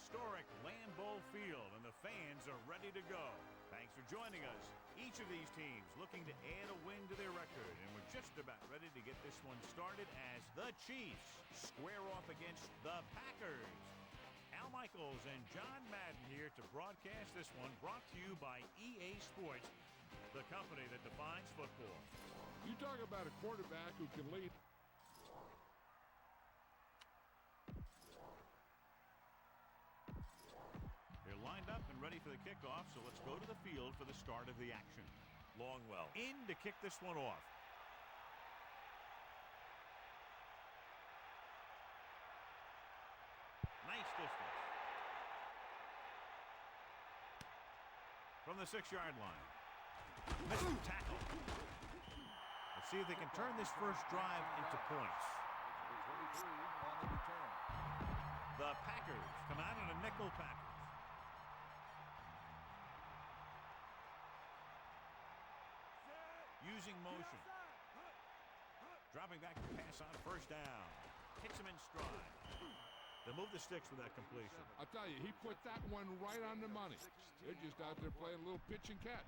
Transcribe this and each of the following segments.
historic Lambeau Field, and the fans are ready to go. Thanks for joining us. Each of these teams looking to add a win to their record, and we're just about ready to get this one started as the Chiefs square off against the Packers. Al Michaels and John Madden here to broadcast this one, brought to you by EA Sports, the company that defines football. You talk about a quarterback who can lead. They're lined up and ready for the kickoff, so let's go to the field for the start of the action. Longwell in to kick this one off. Nice distance. From the 6-yard line. Missed tackle. Let's see if they can turn this first drive into points. The Packers come out in a nickel package. Using motion. Dropping back to pass on first down. Hits him in stride. They'll move the sticks with that completion. I'll tell you, he put that one right on the money. They're just out there playing a little pitch and catch.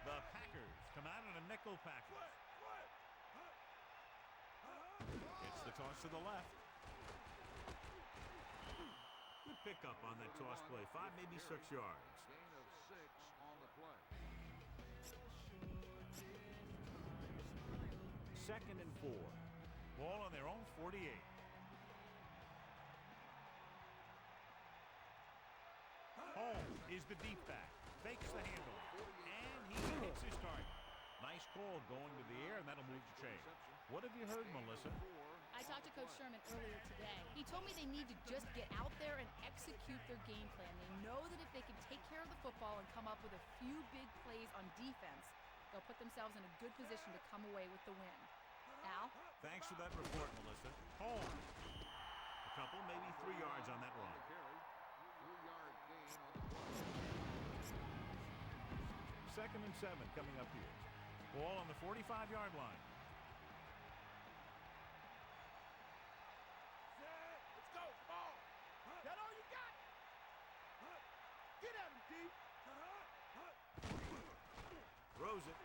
The Packers come out in a nickel package. It's the toss to the left. Good pickup on that toss play. 5, maybe 6 yards. Gain of 6 on the play. 2nd and 4. Ball on their own 48. Holmes is the deep back. Fakes the handle. And he hits his target. Nice call going to the air, and that'll move the chain. What have you heard, Melissa? I talked to Coach Sherman earlier today. He told me they need to just get out there and execute their game plan. They know that if they can take care of the football and come up with a few big plays on defense, they'll put themselves in a good position to come away with the win. Al? Thanks for that report, Melissa. Holmes. A couple, maybe 3 yards on that run. 3-yard gain on the play. 2nd and 7 coming up here. Ball on the 45-yard line. Let's go, ball. That all you got? Get at him, D. Throws it.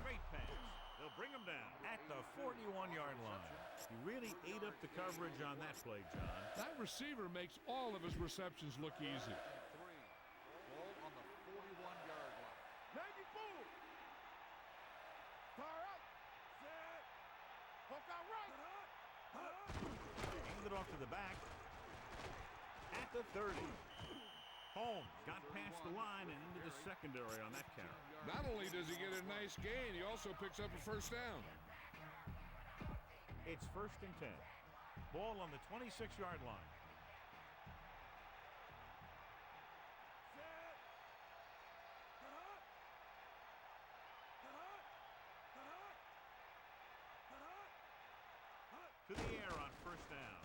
Great pass. They'll bring him down at the 41-yard line. He really ate up the coverage on that play, John. That receiver makes all of his receptions look easy. 3. Ball on the 41-yard line. 94. Fire out. Set. Hook out right. Aimed it off to the back. At the 30. Holmes got past the line and into the secondary on that carry. Not only does he get a nice gain, he also picks up a first down. It's 1st and 10. Ball on the 26-yard line. To the air on first down.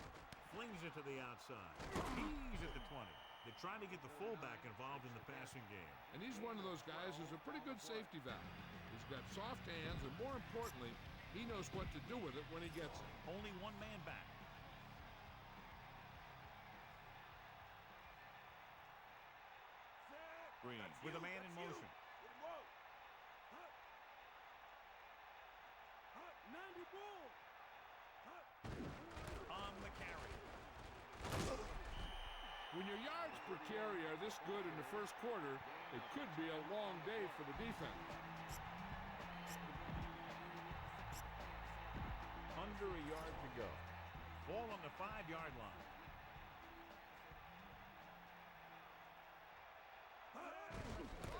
Flings it to the outside. He's at the 20. They're trying to get the fullback involved in the passing game. And he's one of those guys who's a pretty good safety valve. He's got soft hands, and more importantly, he knows what to do with it when he gets it. Only one man back. Green with a man in motion. 90 ball. On the carry. When your yards per carry are this good in the first quarter, it could be a long day for the defense. Under a yard to go. Ball on the 5-yard line.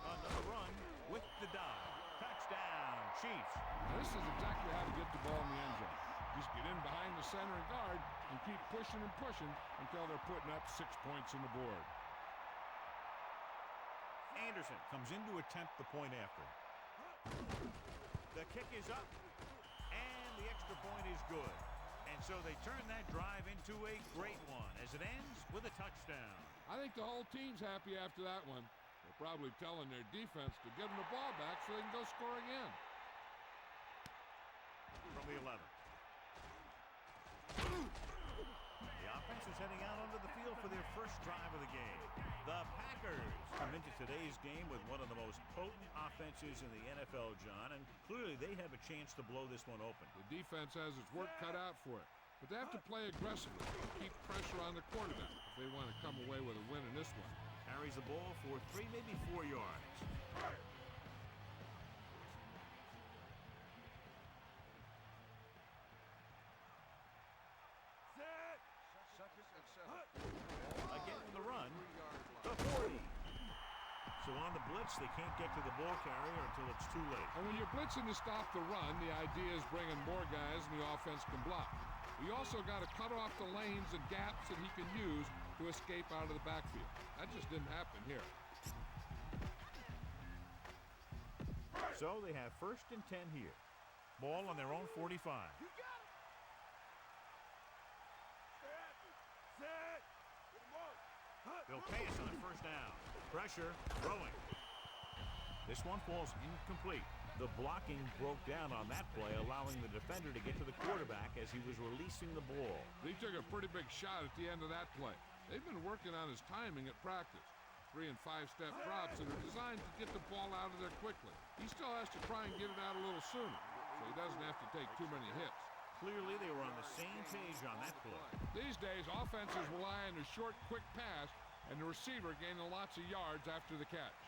Another run with the dive. Touchdown, Chiefs. Now, this is exactly how to get the ball in the end zone. Just get in behind the center and guard and keep pushing and pushing until they're putting up 6 points on the board. Anderson comes in to attempt the point after. The kick is up, and the extra point is good. And so they turn that drive into a great one as it ends with a touchdown. I think the whole team's happy after that one. They're probably telling their defense to give them the ball back so they can go score again. the 11. The offense is heading out onto the field for their first drive of the game. The Packers come into today's game with one of the most potent offenses in the NFL, John, and clearly they have a chance to blow this one open. The defense has its work cut out for it, but they have to play aggressively and keep pressure on the quarterback if they want to come away with a win in this one. Carries the ball for 3, maybe 4 yards. Again in the run, the 40. So on the blitz, they can't get to the ball carrier until it's too late. And when you're blitzing to stop the run, the idea is bringing more guys and the offense can block. We also got to cut off the lanes and gaps that he can use to escape out of the backfield. That just didn't happen here. So they have 1st and 10 here. Ball on their own 45. You got it. Set. They'll pass on 1st down. Pressure, throwing. This one falls incomplete. The blocking broke down on that play, allowing the defender to get to the quarterback as he was releasing the ball. He took a pretty big shot at the end of that play. They've been working on his timing at practice. 3- and 5-step drops that are designed to get the ball out of there quickly. He still has to try and get it out a little sooner, so he doesn't have to take too many hits. Clearly, they were on the same page on that play. These days, offenses rely on a short, quick pass, and the receiver gaining lots of yards after the catch.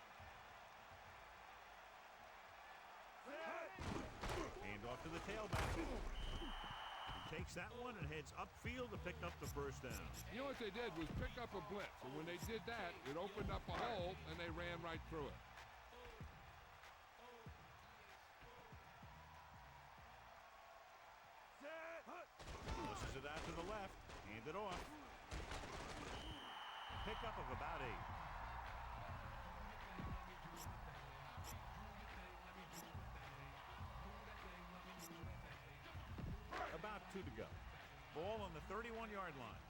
Hand off to the tailback. He takes that one and heads upfield to pick up the 1st down. You know what they did was pick up a blitz, and when they did that, it opened up a hole, and they ran right through it. Pushes it out to the left. Hand it off. Pickup of about 8. About 2 to go. Ball on the 31-yard line.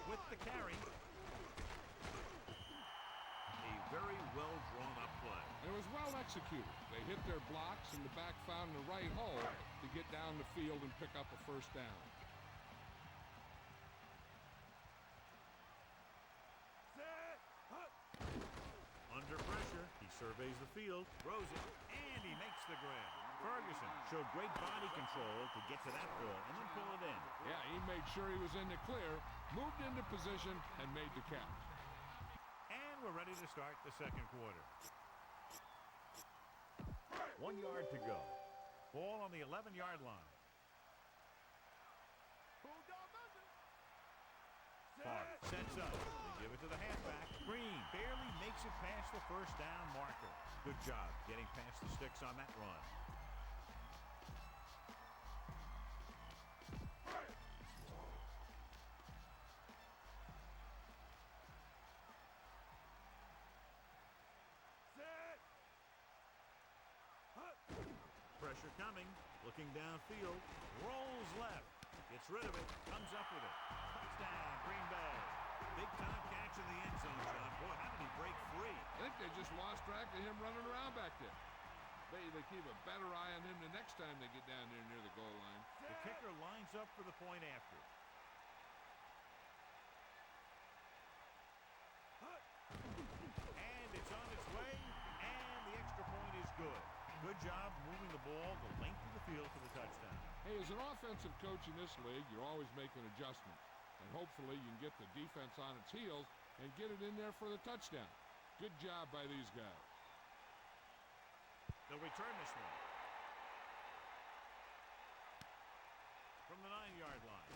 With the carry. A very well-drawn-up play. It was well executed. They hit their blocks, and the back found the right hole to get down the field and pick up a 1st down. Under pressure, he surveys the field, throws it, and he makes the grab. Ferguson showed great body control to get to that ball and then pull it in. Yeah, he made sure he was in the clear, moved into position, and made the catch. And we're ready to start the 2nd quarter. 1 yard to go. Ball on the 11-yard line. Favre sets up. They give it to the halfback. Green barely makes it past the 1st down marker. Good job getting past the sticks on that run. Pressure coming, looking downfield, rolls left, gets rid of it, comes up with it. Touchdown, Green Bay. Big time catch in the end zone, John. Boy, how did he break free? I think they just lost track of him running around back there. They keep a better eye on him the next time they get down there near the goal line. The kicker lines up for the point after. And it's on its way, and the extra point is good. Good job moving the ball the length of the field for the touchdown. Hey, as an offensive coach in this league, you're always making adjustments. And hopefully you can get the defense on its heels and get it in there for the touchdown. Good job by these guys. They'll return this one. From the 9-yard line.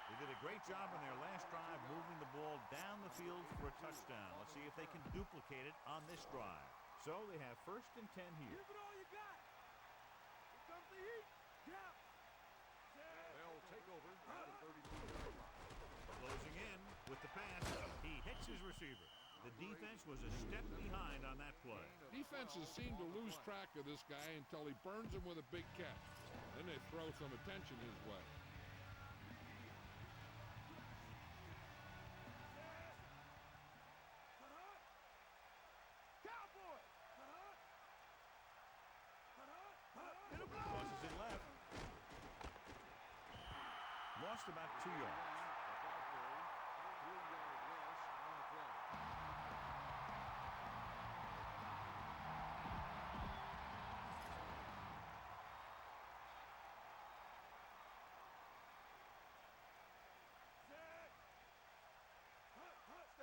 They did a great job on their last drive moving the ball down the field for a touchdown. Let's see if they can duplicate it on this drive. So they have 1st and 10 here. Give it all you got. Here comes the heat. Yeah. They'll take over at the 32-yard line. Closing in with the pass. He hits his receiver. The defense was a step behind on that play. Defenses seem to lose track of this guy until he burns them with a big catch. Then they throw some attention his way. lost about 2 yards.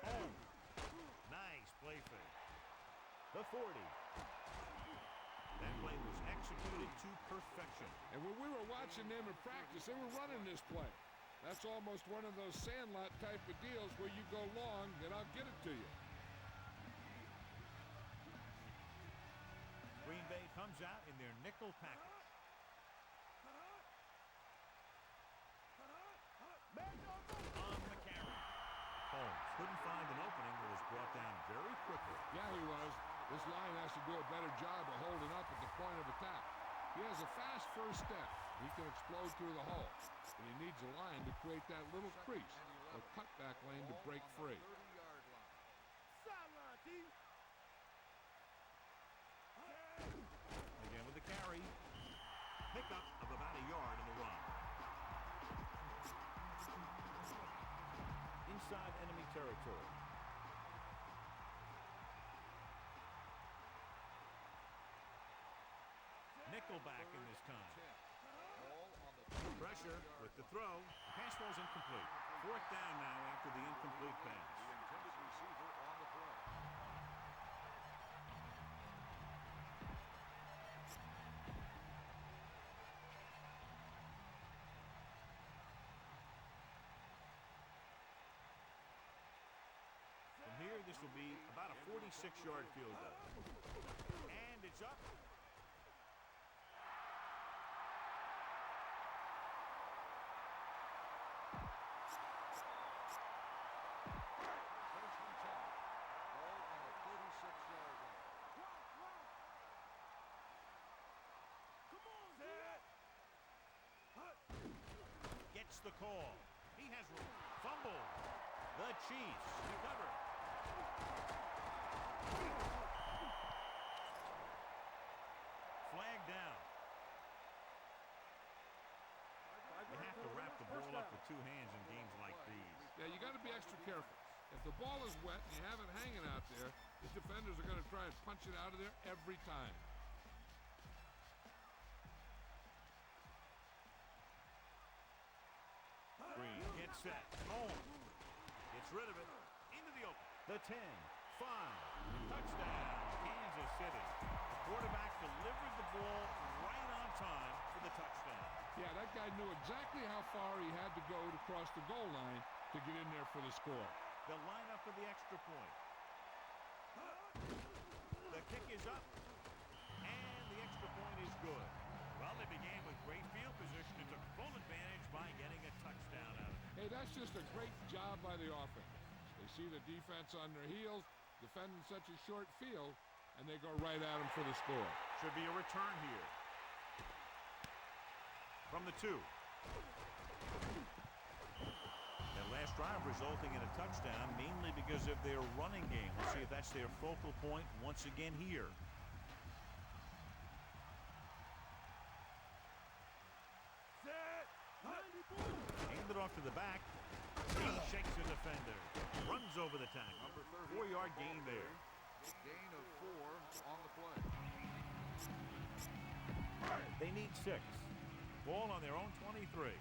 Holmes. Nice play fake. The 40. That play was executed to perfection. And when we were watching them in practice, they were running this play. That's almost one of those sandlot type of deals where you go long and I'll get it to you. Green Bay comes out in their nickel package. On the carry. Holmes couldn't find an opening but was brought down very quickly. Yeah, he was. This line has to do a better job of holding up at the point of attack. He has a fast first step. He can explode through the hole. But he needs a line to create that little crease or cutback lane to break free. Sideline, D. Again with the carry. Pickup of about a yard in the run. Inside enemy territory. Nickelback in this time. Pressure with the throw. The pass ball's incomplete. 4th down now after the incomplete pass. From here, this will be about a 46-yard field goal. And it's up. Gets the call. He has room. Fumble. The Chiefs recover. Flag down. You have to wrap the ball up with 2 hands in games like these. Yeah, you got to be extra careful. If the ball is wet and you have it hanging out there, the defenders are going to try and punch it out of there every time. Green gets set. Holmes gets rid of it. Into the open. The 10, 5, touchdown, Kansas City. The quarterback delivered the ball right on time for the touchdown. Yeah, that guy knew exactly how far he had to go to cross the goal line to get in there for the score. They'll line up for the extra point. The kick is up, and the extra point is good. Well, they began with great field position and took full advantage by getting a touchdown out of it. Hey, that's just a great job by the offense. They see the defense on their heels, defending such a short field, and they go right at them for the score. Should be a return here. From the 2. That last drive resulting in a touchdown, mainly because of their running game. We'll see if that's their focal point once again here. Handed off to the back. He shakes the defender. Runs over the tackle. 4-yard gain there. Gain of 4 on the play. They need 6. Ball on their own 23.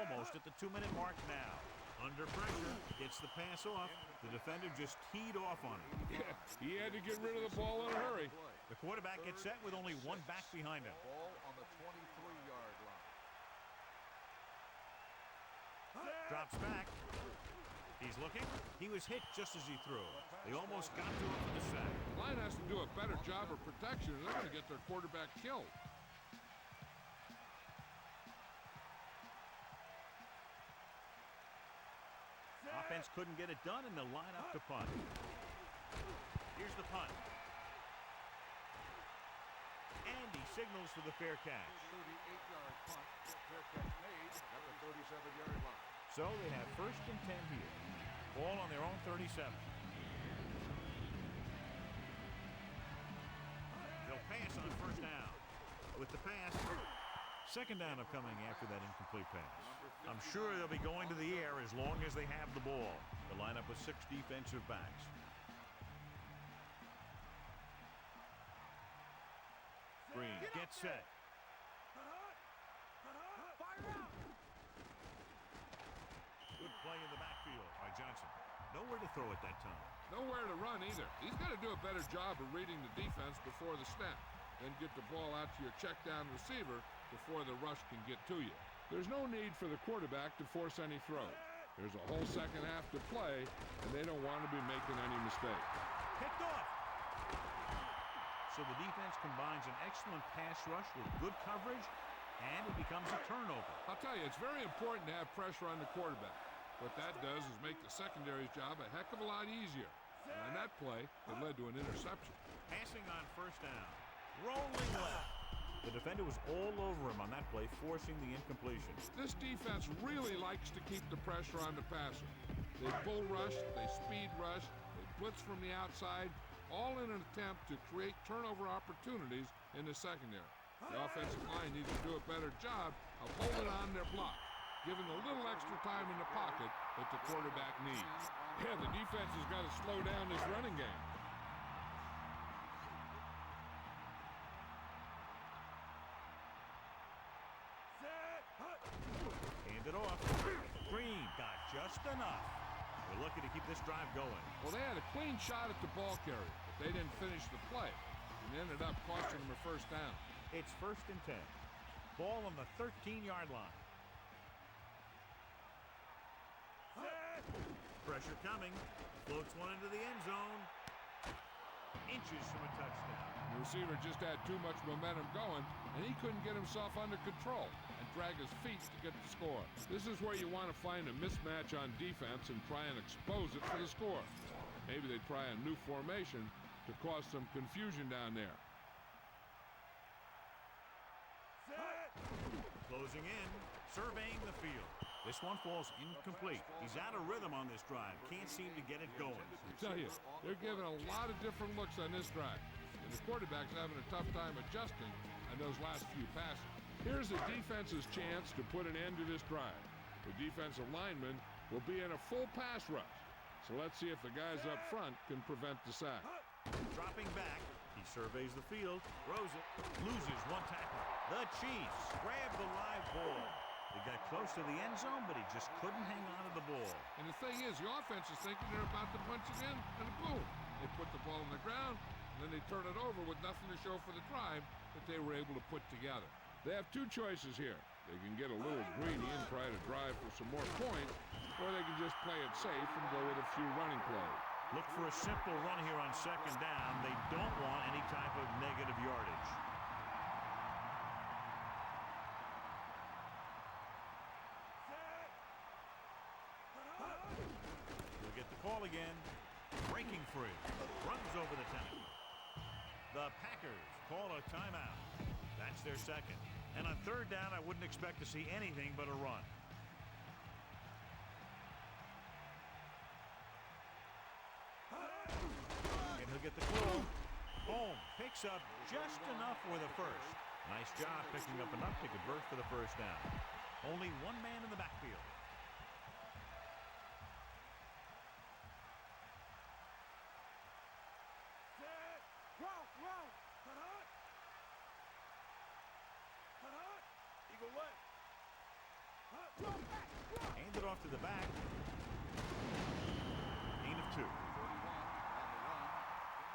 Almost at the 2-minute mark now. Under pressure, gets the pass off. The defender just teed off on it. Yeah, he had to get rid of the ball in a hurry. The quarterback gets set with only 1 back behind him. Ball on the 23-yard line. Drops back. He's looking. He was hit just as he threw. They almost got to him for the sack. The line has to do a better job of protection, or they're going to get their quarterback killed. Offense couldn't get it done, and they'll line up to punt. Here's the punt. And he signals for the fair catch. 38-yard punt. Fair catch made at the 37-yard line. So they have 1st and 10 here. Ball on their own 37. They'll pass on 1st down. with the pass. Second down upcoming after that incomplete pass. I'm sure they'll be going to the air as long as they have the ball. The lineup with 6 defensive backs. Green gets set. Fire out. Good play in the backfield by Johnson. Nowhere to throw at that time. Nowhere to run either. He's got to do a better job of reading the defense before the snap. Then get the ball out to your check down receiver before the rush can get to you. There's no need for the quarterback to force any throws. There's a whole second half to play, and they don't want to be making any mistakes. Picked off. So the defense combines an excellent pass rush with good coverage, and it becomes a turnover. I'll tell you, it's very important to have pressure on the quarterback. What that does is make the secondary's job a heck of a lot easier. And on that play, it led to an interception. Passing on first down. Rolling left. The defender was all over him on that play, forcing the incompletion. This defense really likes to keep the pressure on the passer. They bull rush, they speed rush, they blitz from the outside, all in an attempt to create turnover opportunities in the secondary. The offensive line needs to do a better job of holding on their block, giving a little extra time in the pocket that the quarterback needs. Yeah, the defense has got to slow down this running game. Handed off. Green got just enough. They're looking to keep this drive going. Well, they had a clean shot at the ball carrier, but they didn't finish the play and ended up costing them a first down. It's 1st and 10. Ball on the 13-yard line. Pressure coming. Floats one into the end zone. Inches from a touchdown. The receiver just had too much momentum going, and he couldn't get himself under control and drag his feet to get the score. This is where you want to find a mismatch on defense and try and expose it for the score. Maybe they try a new formation to cause some confusion down there. Closing in, surveying the field. This one falls incomplete. He's out of rhythm on this drive. Can't seem to get it going. I tell you, they're giving a lot of different looks on this drive. And the quarterback's having a tough time adjusting on those last few passes. Here's the defense's chance to put an end to this drive. The defensive lineman will be in a full pass rush. So let's see if the guys up front can prevent the sack. Dropping back, he surveys the field, throws it, loses one tackle. The Chiefs grab the live ball. They got close to the end zone, but he just couldn't hang on to the ball. And the thing is, the offense is thinking they're about to punch it in, and boom, they put the ball on the ground, and then they turn it over with nothing to show for the drive that they were able to put together. They have two choices here. They can get a little greedy and try to drive for some more points, or they can just play it safe and go with a few running plays. Look for a simple run here on second down. They don't want any type of negative yardage. We'll get the call again. Breaking free. Runs over the tackle. The Packers call a timeout. That's their second. And on third down, I wouldn't expect to see anything but a run. And he'll get the call. Holmes picks up just enough for the first. Nice job picking up enough to convert for the first down. Only one man in the backfield. Handed off to the back. Gain of 2. 41 on the run.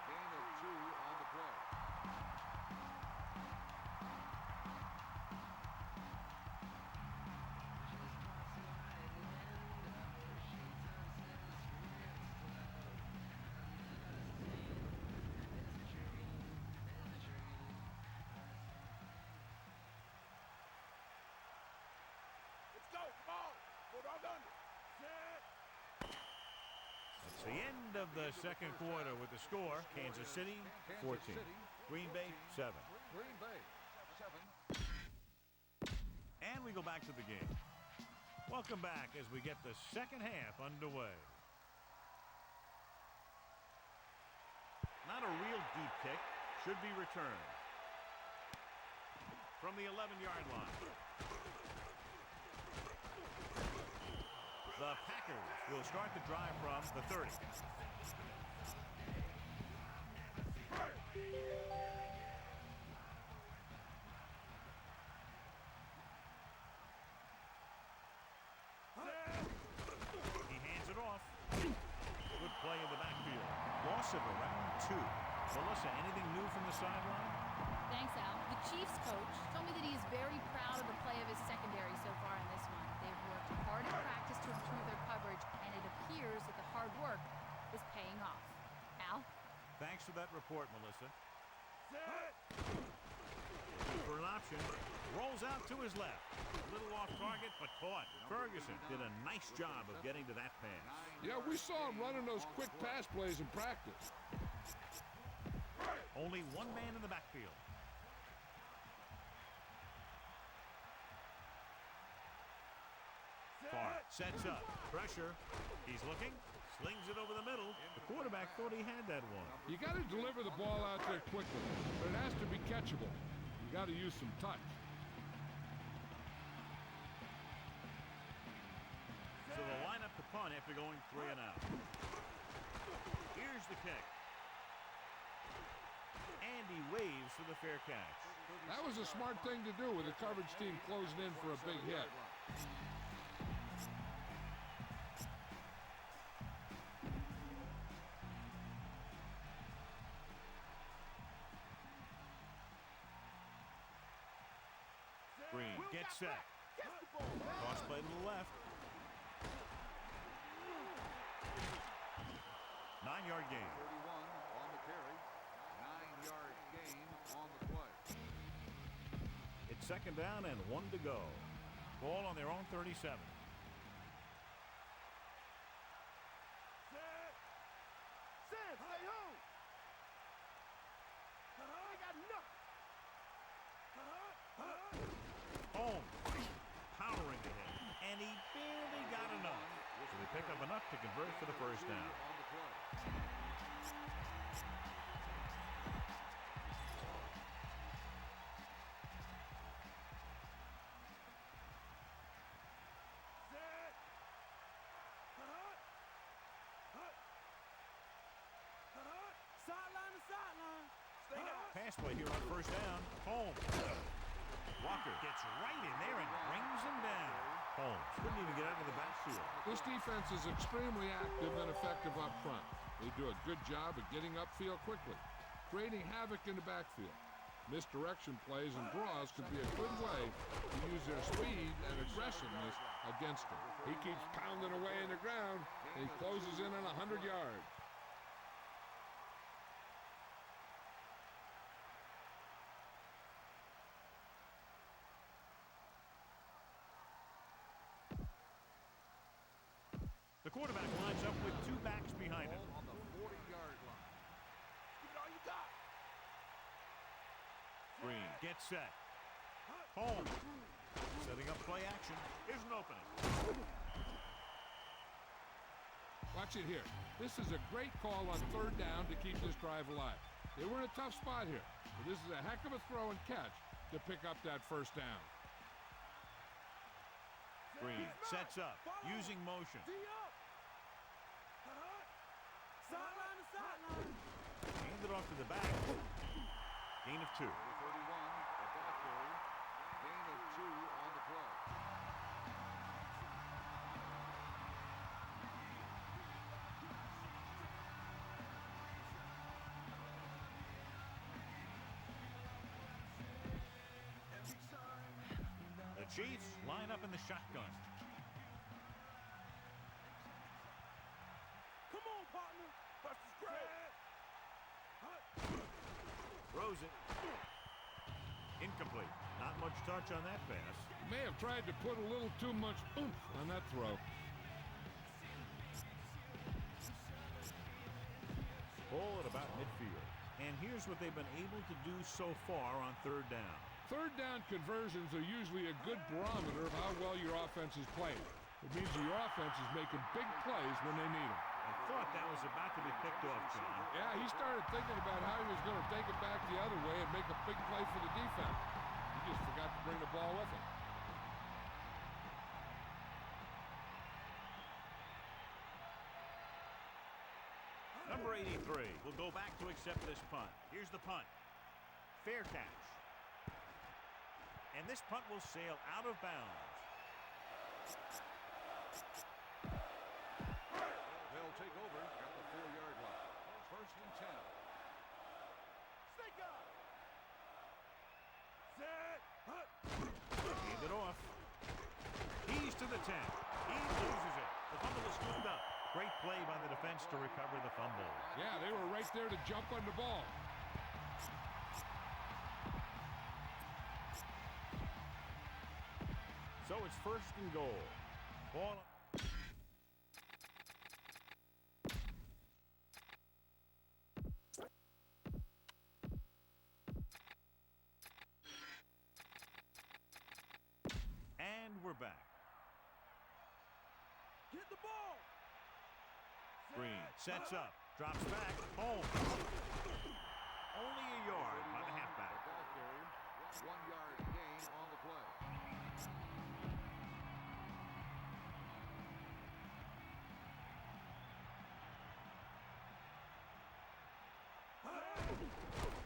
Gain of 2 on the play. It's the end of the second quarter with the score. Kansas City 14. Green Bay 7. Green Bay 7. And we go back to the game. Welcome back as we get the second half underway. Not a real deep kick. Should be returned. from the 11-yard line. The Packers will start the drive from the 30. He hands it off. Good play in the backfield. Loss of around 2. Melissa, anything new from the sideline? Thanks, Al. The Chiefs coach told me that he is very proud of the play of his secondary so far in this one. They've worked hard in practice to improve their coverage, and it appears that the hard work is paying off. Al? Thanks for that report, Melissa. For an option, rolls out to his left. A little off target, but caught. Ferguson did a nice job of getting to that pass. Yeah, we saw him running those quick pass plays in practice. Only one man in the backfield. Favre sets up. Pressure. He's looking. Slings it over the middle. The quarterback thought he had that one. You got to deliver the ball out there quickly, but it has to be catchable. You got to use some touch. So they'll line up the punt after going 3 and out. Here's the kick. And he waves for the fair catch. That was a smart thing to do with the coverage team closing in for a big hit. Green gets set. Cross play to the left. 9-yard gain. 31 on the carry. 9-yard gain on the play. It's second down and 1 to go. Ball on their own 37. Sam, stay home. I got nothing. Holmes powering ahead, and he barely got enough. So they pick up enough to convert for the first down. On the play. Sideline to sideline. Stay out. Pass play here on first down. Holmes. Walker gets right in there and brings him down. Holmes couldn't even get out of the backfield. This defense is extremely active and effective up front. They do a good job of getting upfield quickly, creating havoc in the backfield. Misdirection plays and draws could be a good way to use their speed and aggressiveness against them. He keeps pounding away in the ground, and he closes in on 100 yards. The quarterback lines up with 2 backs behind him. Ball on the 40-yard line. Give it all you got. Green gets set. Holmes setting up play action. Here's an opening. Watch it here. This is a great call on third down to keep this drive alive. They were in a tough spot here, but this is a heck of a throw and catch to pick up that first down. Green sets up, using motion. D up. Sideline to sideline. Hand it off to the back. Gain of 2. 31, a back carry. Gain of 2 on the play. The Chiefs line up in the shotgun. Come on, partner. Bust the spread. Throws it. Incomplete. Not much touch on that pass. May have tried to put a little too much oomph on that throw. Ball at about midfield. And here's what they've been able to do so far on third down. Third down conversions are usually a good barometer of how well your offense is playing. It means your offense is making big plays when they need them. I thought that was about to be picked off, John. Yeah, he started thinking about how he was going to take it back the other way and make a big play for the defense. He just forgot to bring the ball with him. Number 83 will go back to accept this punt. Here's the punt. Fair catch. And this punt will sail out of bounds. They'll take over at the 4-yard line. First and 10. Snake up. Set. Hut. Hand it off. He's to the 10. He loses it. The fumble is scooped up. Great play by the defense to recover the fumble. Yeah, they were right there to jump on the ball. So it's first and goal. Ball. And we're back. Get the ball. Green sets up, drops back, Holmes. Only a yard by the halfback. The ball carrier, 1-yard gain on the play.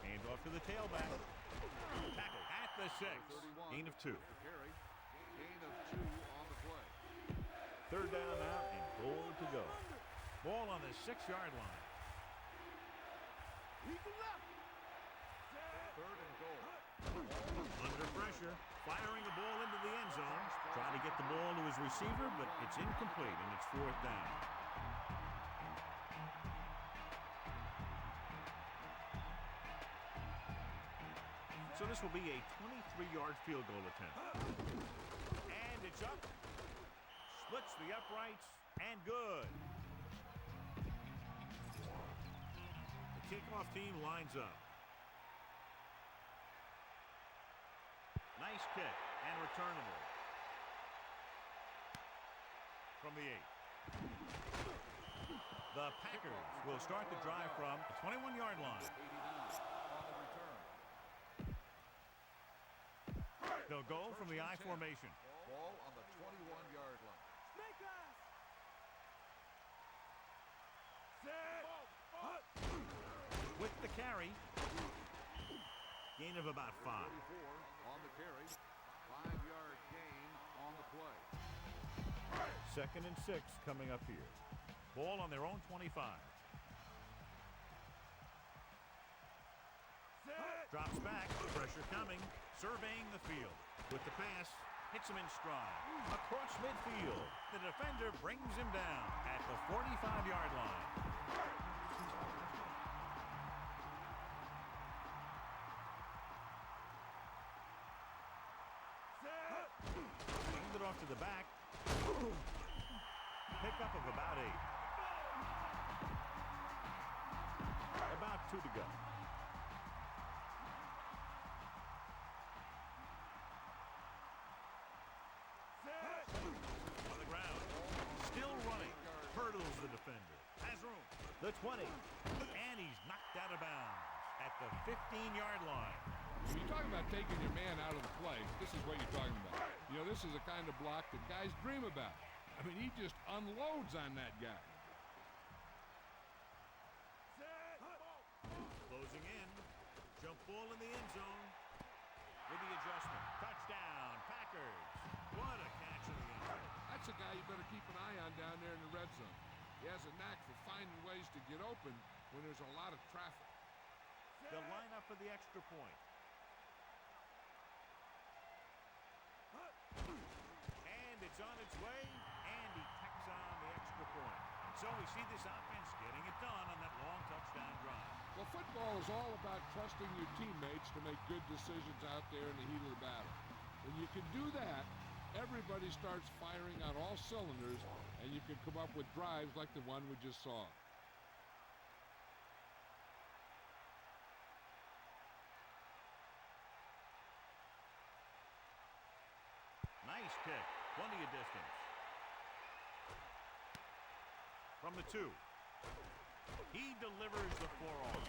Hand off to the tailback. Tackle at the 6. 31. Gain of 2. The carry, gain of 2 on the play. Third down now and goal to go. Ball on the 6-yard line. Eagle left. Third and goal. Under pressure, firing the ball into the end zone. Trying to get the ball to his receiver, but it's incomplete, and it's 4th down. So this will be a 23-yard field goal attempt. And it's up. Splits the uprights, and good. The kickoff team lines up. Nice kick and returnable. From the 8. The Packers will start the drive from the 21-yard line. 89 on the return. They'll go from the I formation. Ball on the 21-yard line. Snake eyes. Set. Hut. With the carry. Gain of about 5. 34 on the carry. 5-yard gain on the play. 2nd and 6 coming up here. Ball on their own 25. Set. Drops back. Pressure coming. Surveying the field. With the pass. Hits him in stride. Across midfield. The defender brings him down at the 45-yard line. Set. Hand it off to the back. Pickup of about 8. About 2 to go. Set. On the ground. Still running. Hurdles the defender. Has room. The 20. And he's knocked out of bounds at the 15-yard line. When you talk about taking your man out of the play, this is what you're talking about. You know, this is the kind of block that guys dream about. I mean, he just unloads on that guy. Set. Closing in. Jump ball in the end zone. With the adjustment. Touchdown, Packers. What a catch in the end zone. That's a guy you better keep an eye on down there in the red zone. He has a knack for finding ways to get open when there's a lot of traffic. They'll line up for the extra point. And it's on its way, and he tacks on the extra point. And so we see this offense getting it done on that long touchdown drive. Well, football is all about trusting your teammates to make good decisions out there in the heat of the battle. When you can do that, everybody starts firing on all cylinders, and you can come up with drives like the one we just saw. Nice kick. Plenty of distance. From the 2. He delivers the forearm.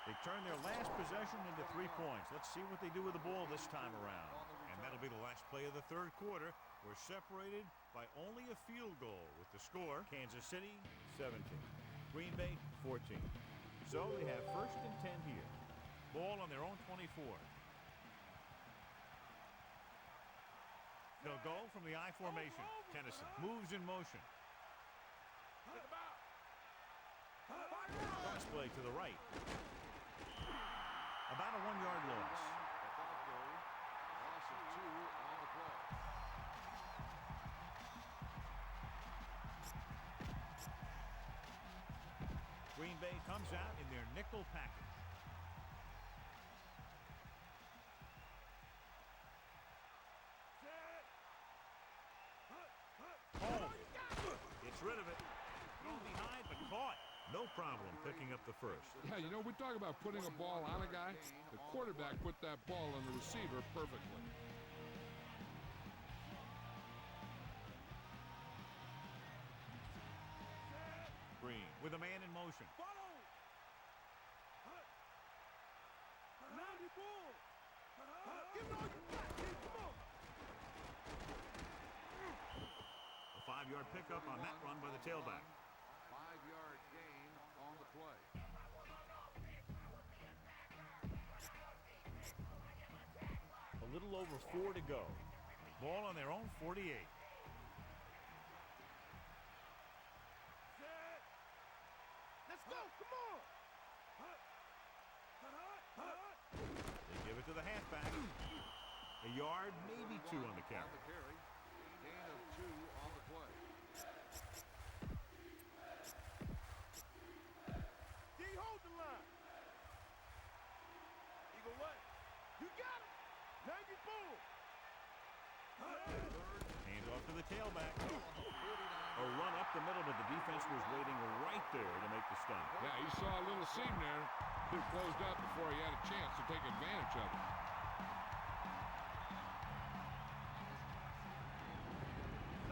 They turned their last possession into 3 points. Let's see what they do with the ball this time around. And that'll be the last play of the third quarter. We're separated by only a field goal with the score, Kansas City 17, Green Bay 14. So they have 1st and 10 here. Ball on their own 24. They'll go from the I formation. Tennyson moves in motion. Cross play to the right. About a 1-yard loss. Loss of 2 on the play. Green Bay comes out in their nickel package. Holmes gets rid of it. Thrown behind, but caught. No problem picking up the first. Yeah, you know, we talk about putting a ball on a guy. The quarterback put that ball on the receiver perfectly. Green with a man in motion. A 5-yard pickup on that run by the tailback. 5-yard gain on the play. A little over 4 to go. Ball on their own 48. Let's go, come on! They give it to the halfback. A yard, maybe 2 on the carry. On the carry. Gain of 2 on the play. D, hold the line. Eagle way. You got it. 90 boom. Hands off to the tailback. A run up the middle, but the defense was waiting right there to make the stop. Yeah, he saw a little seam there. It closed up before he had a chance to take advantage of it.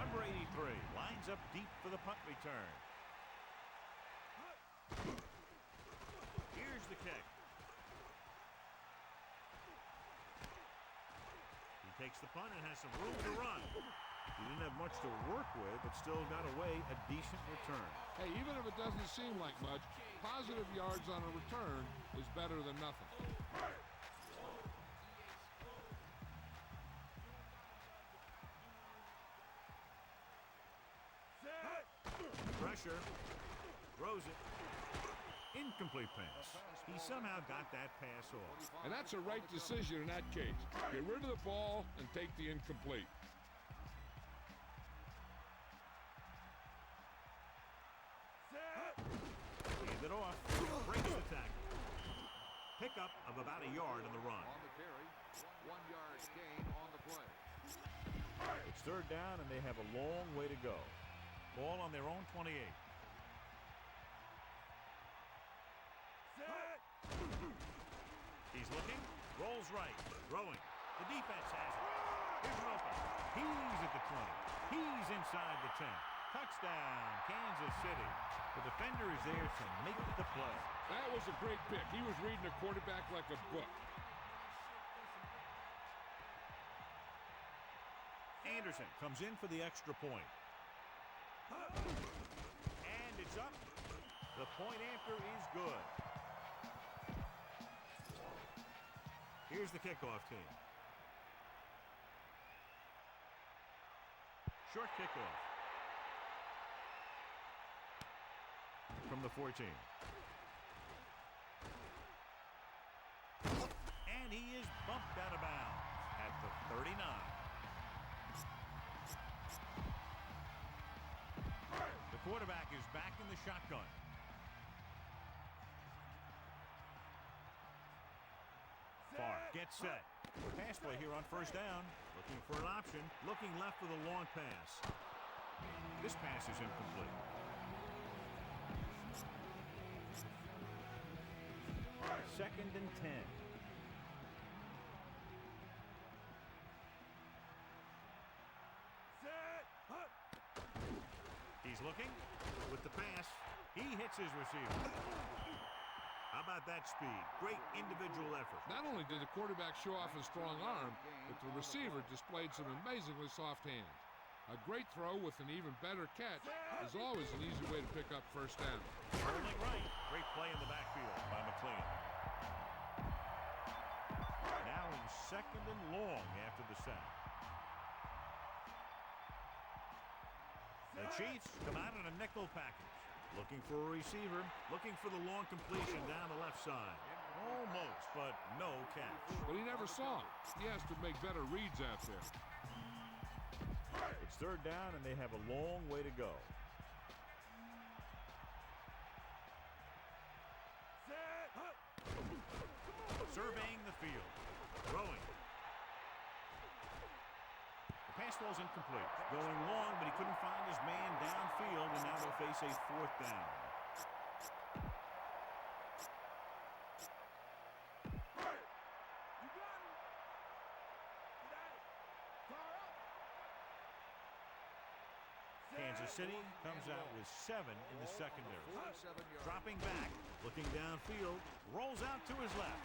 Number 83 lines up deep for the punt return. Here's the kick. He takes the punt and has some room to run. He didn't have much to work with, but still got away a decent return. Hey, even if it doesn't seem like much, positive yards on a return is better than nothing. Pressure. Throws it. Incomplete pass. He somehow got that pass off. And that's a right decision in that case. Get rid of the ball and take the incomplete. Hand it off. Breaks the tackle. Pickup of about a yard on the run. On the carry. 1-yard gain on the play. It's 3rd down, and they have a long way to go. Ball on their own 28. He's looking. Rolls right. Throwing. The defense has it. Here's an open. He's at the 20. He's inside the 10. Touchdown, Kansas City. The defender is there to make the play. That was a great pick. He was reading the quarterback like a book. Anderson comes in for the extra point. And it's up. The point after is good. Here's the kickoff team. Short kickoff. From the 14. And he is bumped out of bounds at the 39. The quarterback is back in the shotgun. Favre gets set. Pass play here on 1st down. Looking for an option. Looking left with a long pass. This pass is incomplete. Second and 10. He's looking with the pass. He hits his receiver. How about that speed? Great individual effort. Not only did the quarterback show off his strong arm, but the receiver displayed some amazingly soft hands. A great throw with an even better catch is always an easy way to pick up first down. Rolling right. Great play in the backfield by McLean. Now in second and long after the sack. The Chiefs come out in a nickel package. Looking for a receiver, looking for the long completion down the left side. Almost, but no catch. But he never saw it. He has to make better reads out there. It's third down, and they have a long way to go. Surveying the field. Throwing. The pass ball's incomplete. Going long, but he couldn't find his man downfield, and now they'll face a fourth down. Kansas City comes out with 7 in the secondary. Dropping back, looking downfield, rolls out to his left.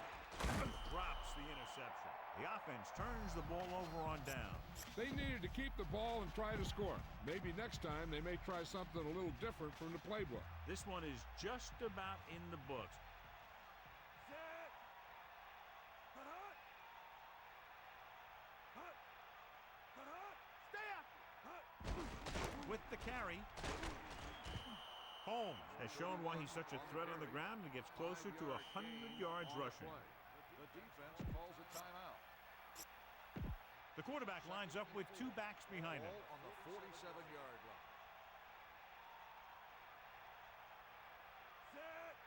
Drops the interception. The offense turns the ball over on down. They needed to keep the ball and try to score. Maybe next time they may try something a little different from the playbook. This one is just about in the books. With the carry, Holmes has shown why he's such a threat on the ground and gets closer to 100 yards rushing. The defense calls a timeout. The quarterback lines up with 2 backs behind him. Ball on the 47-yard line.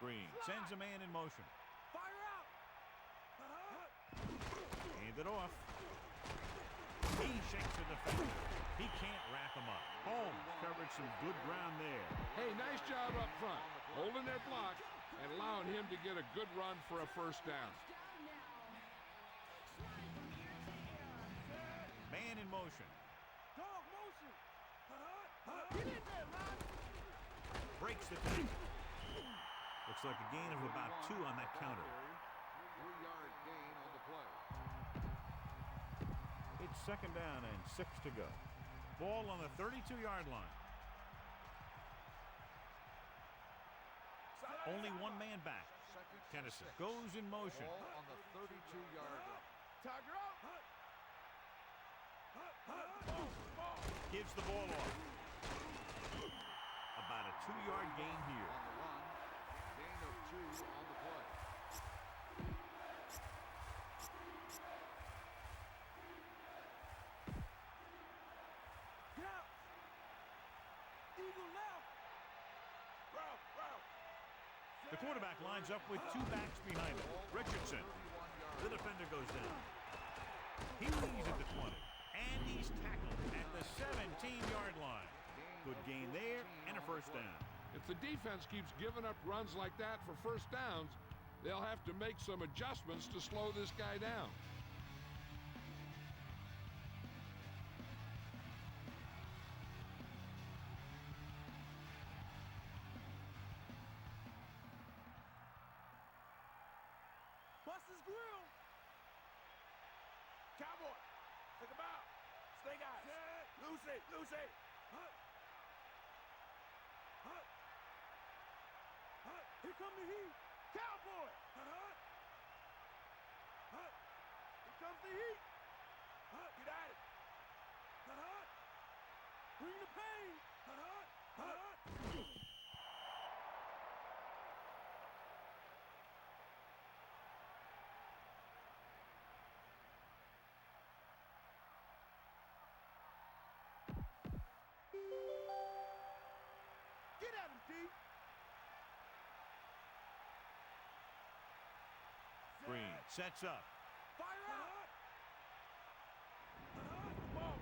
Green sends a man in motion. Fire out. Hand it off. He shakes the defender. He can't wrap him up. Holmes covered some good ground there. Hey, nice job up front, holding their block and allowing him to get a good run for a first down. Man in motion. Dog motion. Get in there, man. Breaks the tackle. Looks like a gain of about 2 on that counter. 3-yard gain on the play. It's second down and 6 to go. Ball on the 32-yard line. Only 1 man back. Tennessee goes in motion. Ball on the 32-yard line. Tiger out. Gives the ball off. About a 2-yard gain here. On the run, gain of 2 on the play. Get out. Eagle left. The quarterback lines up with 2 backs behind him. Richardson. The defender goes down. He's at the 20. And he's tackled at the 17-yard line. Good gain there and a first down. If the defense keeps giving up runs like that for first downs, they'll have to make some adjustments to slow this guy down. Buster's grill. Cowboy. Take him out. Snake eyes. Lucy. Here come the heat. Cowboy. Here comes the heat. Get at it. Bring the pain. Get at him, D. Green sets up. Fire out. Ball.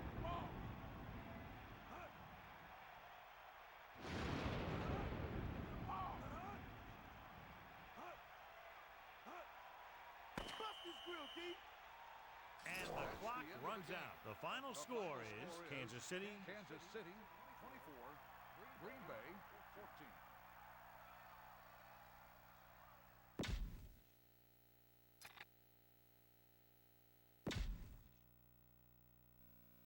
Buster's grill, D. And the clock runs out. The final score is Kansas City Kansas City 24, Green Bay 14.